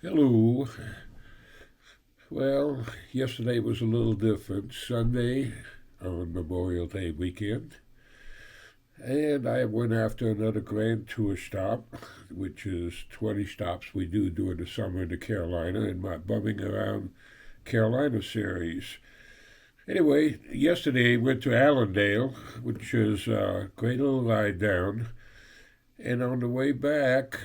Hello. Well, yesterday was a little different. Sunday on Memorial Day weekend. And I went after another grand tour stop, which is 20 stops we do during the summer in the Carolina in my Bumming Around Carolina series. Anyway, yesterday I went to Allendale, which is a great little ride down. And on the way back,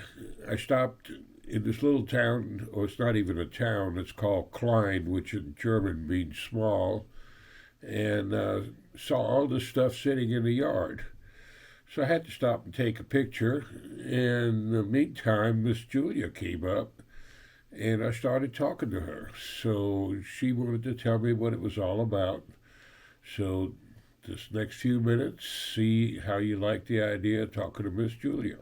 I stopped in this little town, or it's not even a town, it's called Klein, which in German means small, and saw all this stuff sitting in the yard. So I had to stop and take a picture. In the meantime, Miss Julia came up and I started talking to her. So she wanted to tell me what it was all about. So this next few minutes, see how you like the idea of talking to Miss Julia.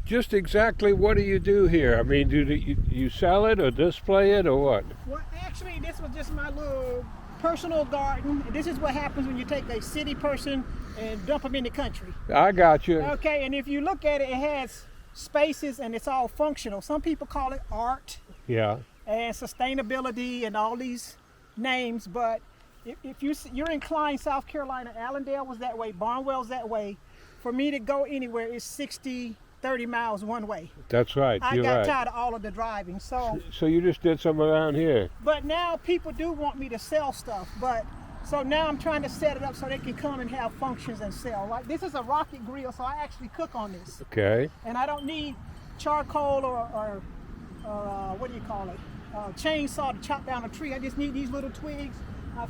Just exactly what do you do here? I mean, do you sell it or display it or what? Well, actually, this was just my little personal garden. This is what happens when you take a city person and dump them in the country. I got you. Okay, and if you look at it, it has spaces and it's all functional. Some people call it art Yeah. and sustainability and all these names, but if you're in Klein, South Carolina, Allendale was that way, Barnwell's that way. For me to go anywhere is 60, 30 miles one way. That's right. I You're got right. tired of all of the driving, so. So you just did some around here. But now people do want me to sell stuff, but so now I'm trying to set it up so they can come and have functions and sell. Like this is a rocket grill, so I actually cook on this, Okay. and I don't need charcoal or what do you call it, chainsaw to chop down a tree. I just need these little twigs. I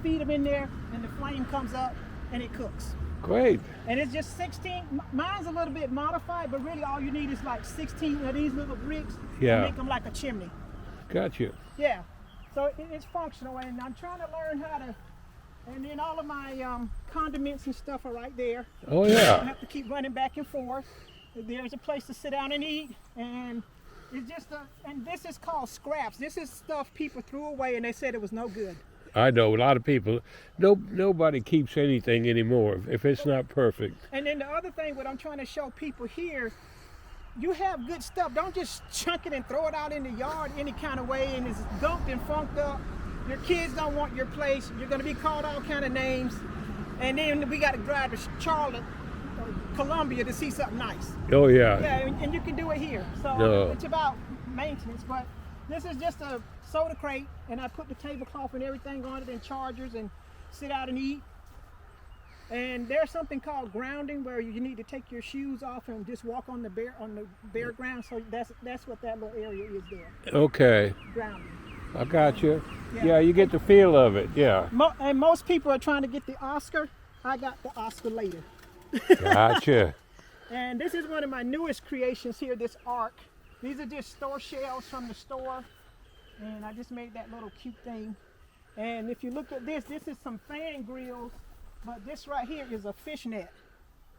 feed them in there, and the flame comes up, and it cooks. Great. And it's just 16. Mine's a little bit modified, but really all you need is like 16 of these little bricks Yeah. to make them like a chimney. Got you. Yeah, so it's functional, and I'm trying to learn how to. And then all of my condiments and stuff are right there. Oh I don't yeah. have to keep running back and forth. There's a place to sit down and eat, and it's just and this is called scraps. This is stuff people threw away, and they said it was no good. I know a lot of people. Nobody keeps anything anymore if it's not perfect. And then the other thing, what I'm trying to show people here, you have good stuff. Don't just chunk it and throw it out in the yard any kind of way, and it's dumped and funked up. Your kids don't want your place. You're going to be called all kind of names, and then we got to drive to Charlotte, Columbia to see something nice. Oh yeah. Yeah, and you can do it here. So No. it's about maintenance, but this is just a soda crate, and I put the tablecloth and everything on it and chargers and sit out and eat. And there's something called grounding where you need to take your shoes off and just walk on the bare ground. So that's what that little area is there. Okay. Grounding. I got you. Yeah. Yeah, you get the feel of it. Yeah. And most people are trying to get the Oscar. I got the Oscar later. Gotcha. And this is one of my newest creations here, this ark. These are just store shelves from the store. And I just made that little cute thing. And if you look at this is some fan grills, but this right here is a fishnet.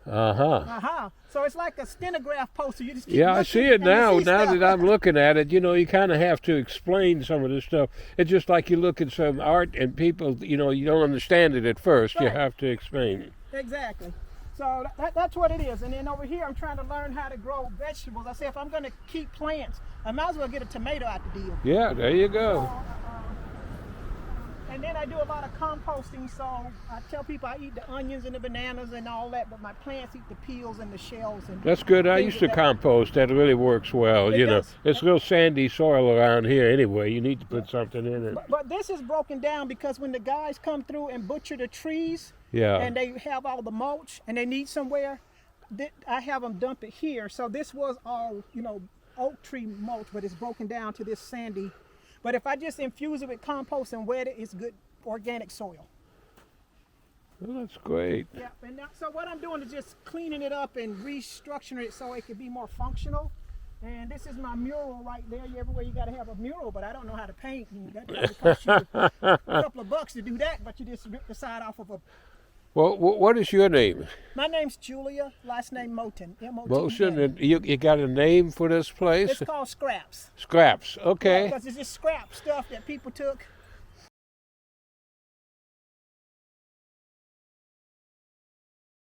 Uh-huh. So it's like a stenograph poster. You just keep Yeah, I looking see it and you now. see Now stuff. that I'm looking at it, you kind of have to explain some of this stuff. It's just like you look at some art and people, you don't understand it at first. You Right. have to explain it. Exactly. So that's what it is. And then over here, I'm trying to learn how to grow vegetables. I say if I'm going to keep plants, I might as well get a tomato out the deal. Yeah, there you So, go. and then I do a lot of composting. So I tell people I eat the onions and the bananas and all that, but my plants eat the peels and the shells. And That's good. I things used of to that- compost. That really works well. It does. It's a little sandy soil around here anyway. You need to put something in it. But this is broken down because when the guys come through and butcher the trees, Yeah. and they have all the mulch and they need somewhere, I have them dump it here. So this was all, oak tree mulch, but it's broken down to this sandy. But if I just infuse it with compost and wet it, it's good organic soil. Well, that's great. Yeah, and so what I'm doing is just cleaning it up and restructuring it so it can be more functional. And this is my mural right there. Everywhere you got to have a mural, but I don't know how to paint. And that probably cost you a couple of bucks to do that, but you just rip the side off of a. Well, what is your name? My name's Julia, last name Moten, M-O-T-E-N. Motion, and you got a name for this place? It's called Scraps. Scraps, okay. Because it's just scrap stuff that people took.